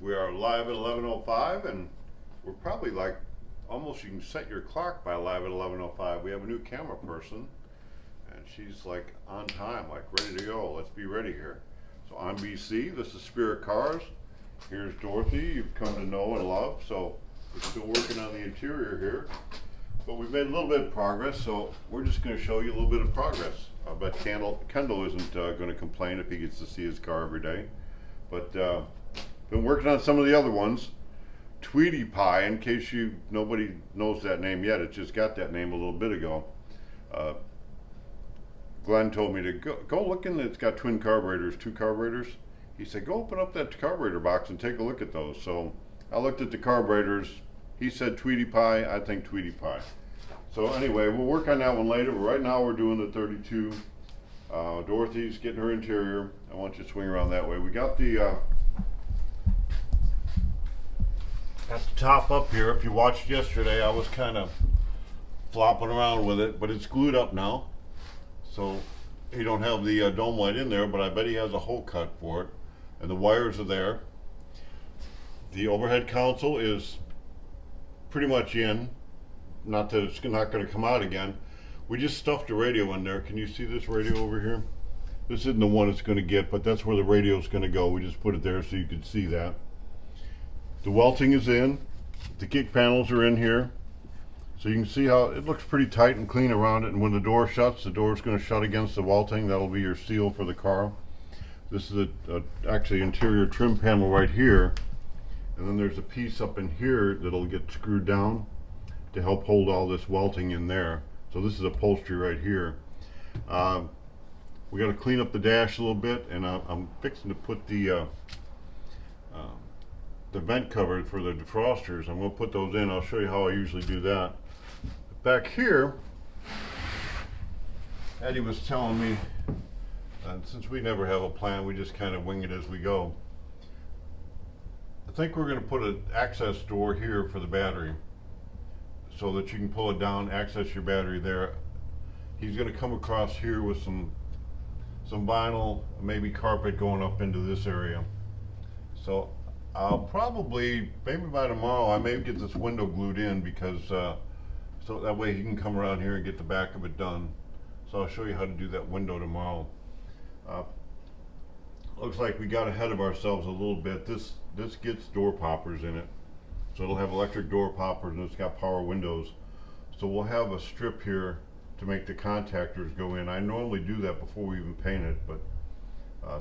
We are live at 11:05, and we're probably like almost you can set your clock by live at 11:05. We have a new camera person, and she's like on time, like ready to go. Let's be ready here. So I'm BC. This is Spirit Cars. Here's Dorothy. You've come to know and love. So we're still working on the interior here, but we've made a little bit of progress. So we're just going to show you a little bit of progress. I bet Kendall isn't going to complain if he gets to see his car every day, but. Been working on some of the other ones. Tweety Pie, in case nobody knows that name yet, it just got that name a little bit ago. Glenn told me to go look in. It's got twin carburetors, 2 carburetors. He said, go open up that carburetor box and take a look at those. So I looked at the carburetors. He said Tweety Pie. I think Tweety Pie. So anyway, we'll work on that one later. But right now we're doing the 32. Dorothy's getting her interior. I want you to swing around that way. We got the at the top up here. If you watched yesterday, I was kind of flopping around with it, but it's glued up now. So he don't have the dome light in there, but I bet he has a hole cut for it. And the wires are there. The overhead console is pretty much in. Not that it's not going to come out again. We just stuffed a radio in there. Can you see this radio over here? This isn't the one it's going to get, but that's where the radio is going to go. We just put it there so you can see that. The welting is in. The kick panels are in here. So you can see how it looks pretty tight and clean around it. And when the door shuts, the door is going to shut against the welting. That'll be your seal for the car. This is actually interior trim panel right here. And then there's a piece up in here that'll get screwed down to help hold all this welting in there. So this is upholstery right here. We got to clean up the dash a little bit, and I'm fixing to put the vent cover for the defrosters. I'm going to put those in. I'll show you how I usually do that. Back here, Eddie was telling me, since we never have a plan, we just kind of wing it as we go. I think we're going to put an access door here for the battery so that you can pull it down, access your battery there. He's going to come across here with some vinyl, maybe carpet going up into this area. So I'll probably, maybe by tomorrow, I may get this window glued in because so that way he can come around here and get the back of it done. So I'll show you how to do that window tomorrow. Looks like we got ahead of ourselves a little bit. This gets door poppers in it. So it'll have electric door poppers, and it's got power windows. So we'll have a strip here to make the contactors go in. I normally do that before we even paint it, but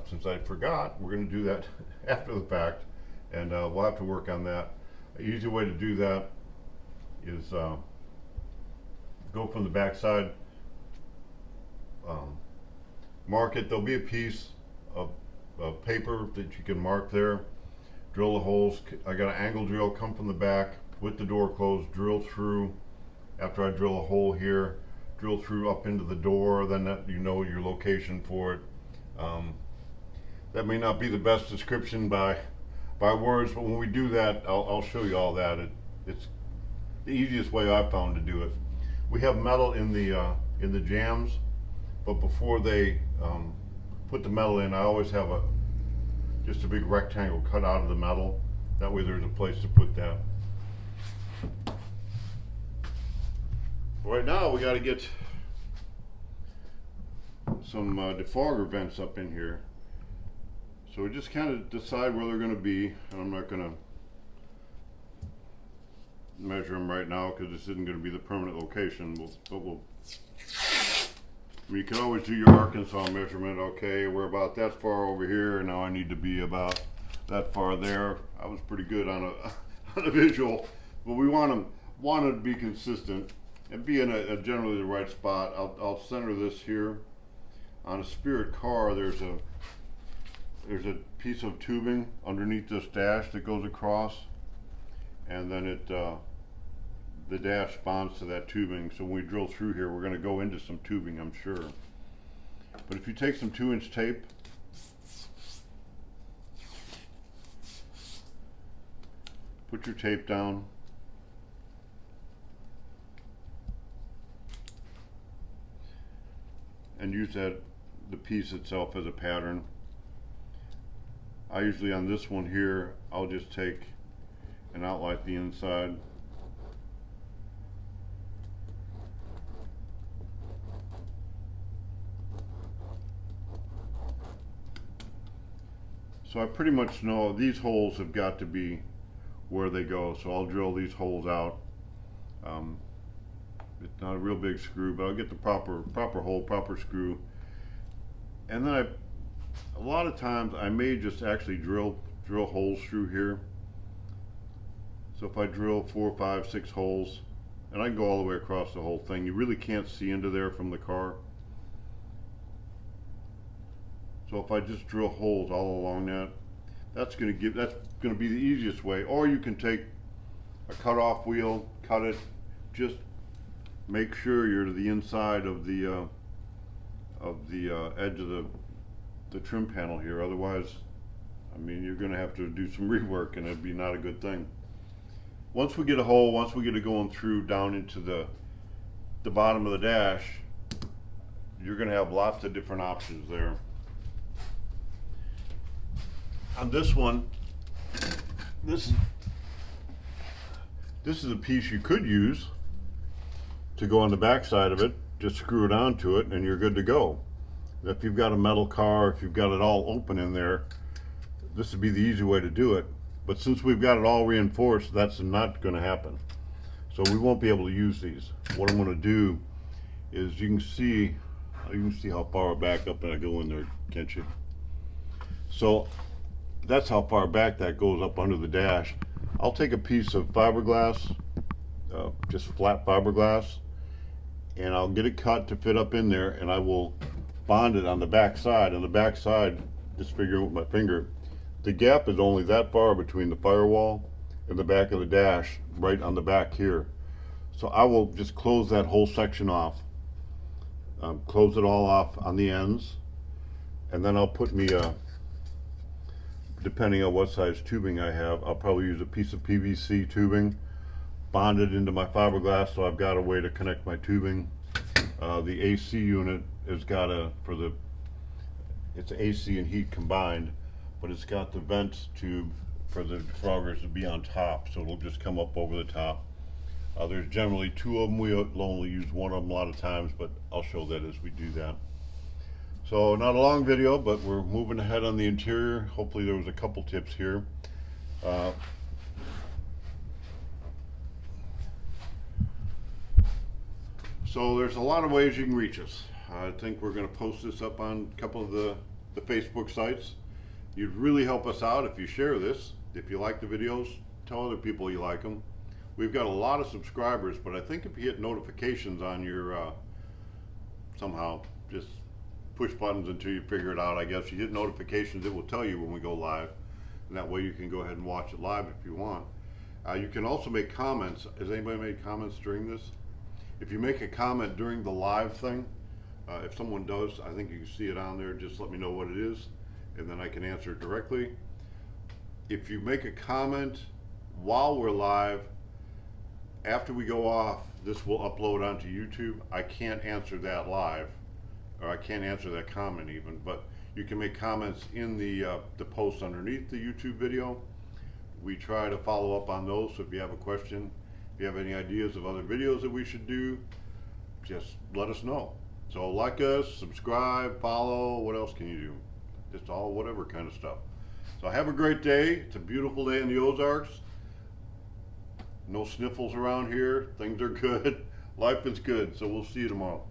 since I forgot, we're going to do that after the fact. And we'll have to work on that. An easy way to do that is go from the back side, mark it. There'll be a piece of paper that you can mark there. Drill the holes. I got an angle drill, come from the back with the door closed, drill through. After I drill a hole here, drill through up into the door, then that you know your location for it. That may not be the best description by words, but when we do that, I'll show you all that. It's the easiest way I've found to do it. We have metal in the jambs, but before they put the metal in, I always have just a big rectangle cut out of the metal. That way there's a place to put that. Right now we got to get some defogger vents up in here. So we just kind of decide where they're going to be, and I'm not going to measure them right now because this isn't going to be the permanent location. I mean, you can always do your Arkansas measurement. Okay, we're about that far over here, and now I need to be about that far there. I was pretty good on a visual, but we want to be consistent and be in a generally the right spot. I'll center this here. On a Spirit car, there's a piece of tubing underneath this dash that goes across, and then the dash bonds to that tubing. So when we drill through here, we're going to go into some tubing, I'm sure. But if you take some 2-inch tape, put your tape down, and use the piece itself as a pattern. I usually on this one here, I'll just take and outline the inside. So I pretty much know these holes have got to be where they go, so I'll drill these holes out. It's not a real big screw, but I'll get the proper hole, proper screw. And then a lot of times I may just actually drill holes through here. So if I drill 4, 5, 6 holes, and I can go all the way across the whole thing, you really can't see into there from the car. So if I just drill holes all along that, that's going to be the easiest way. Or you can take a cut-off wheel, cut it, just make sure you're to the inside of the edge of the trim panel here. Otherwise, I mean, you're going to have to do some rework, and it'd be not a good thing. Once we get a hole, once we get it going through down into the bottom of the dash, you're going to have lots of different options there. On this one, this is a piece you could use to go on the back side of it. Just screw it onto it and you're good to go. If you've got a metal car, if you've got it all open in there, this would be the easy way to do it. But since we've got it all reinforced, that's not going to happen. So we won't be able to use these. What I'm going to do is you can see how far back up and I go in there, can't you? So that's how far back that goes up under the dash. I'll take a piece of fiberglass, just flat fiberglass, and I'll get it cut to fit up in there, and I will bond it on the back side. On the back side, just figure with my finger, the gap is only that far between the firewall and the back of the dash, right on the back here. So I will just close that whole section off, close it all off on the ends, and then I'll put me depending on what size tubing I have, I'll probably use a piece of PVC tubing, bond it into my fiberglass, so I've got a way to connect my tubing. The AC unit has got it's AC and heat combined, but it's got the vent tube for the defroggers to be on top, so it'll just come up over the top. There's generally 2 of them. We'll only use 1 of them a lot of times, but I'll show that as we do that. So not a long video, but we're moving ahead on the interior. Hopefully there was a couple tips here. So there's a lot of ways you can reach us. I think we're going to post this up on a couple of the Facebook sites. You'd really help us out if you share this. If you like the videos, tell other people you like them. We've got a lot of subscribers, but I think if you hit notifications on your somehow just push buttons until you figure it out, I guess. You hit notifications, it will tell you when we go live, and that way you can go ahead and watch it live if you want. You can also make comments. Has anybody made comments during this? If you make a comment during the live thing, if someone does, I think you can see it on there. Just let me know what it is, and then I can answer it directly. If you make a comment while we're live, after we go off, this will upload onto YouTube. I can't answer that live, or I can't answer that comment even, but you can make comments in the post underneath the YouTube video. We try to follow up on those, so if you have a question, if you have any ideas of other videos that we should do, just let us know. So like us, subscribe, follow, what else can you do? Just all whatever kind of stuff. So have a great day. It's a beautiful day in the Ozarks. No sniffles around here. Things are good. Life is good. So we'll see you tomorrow.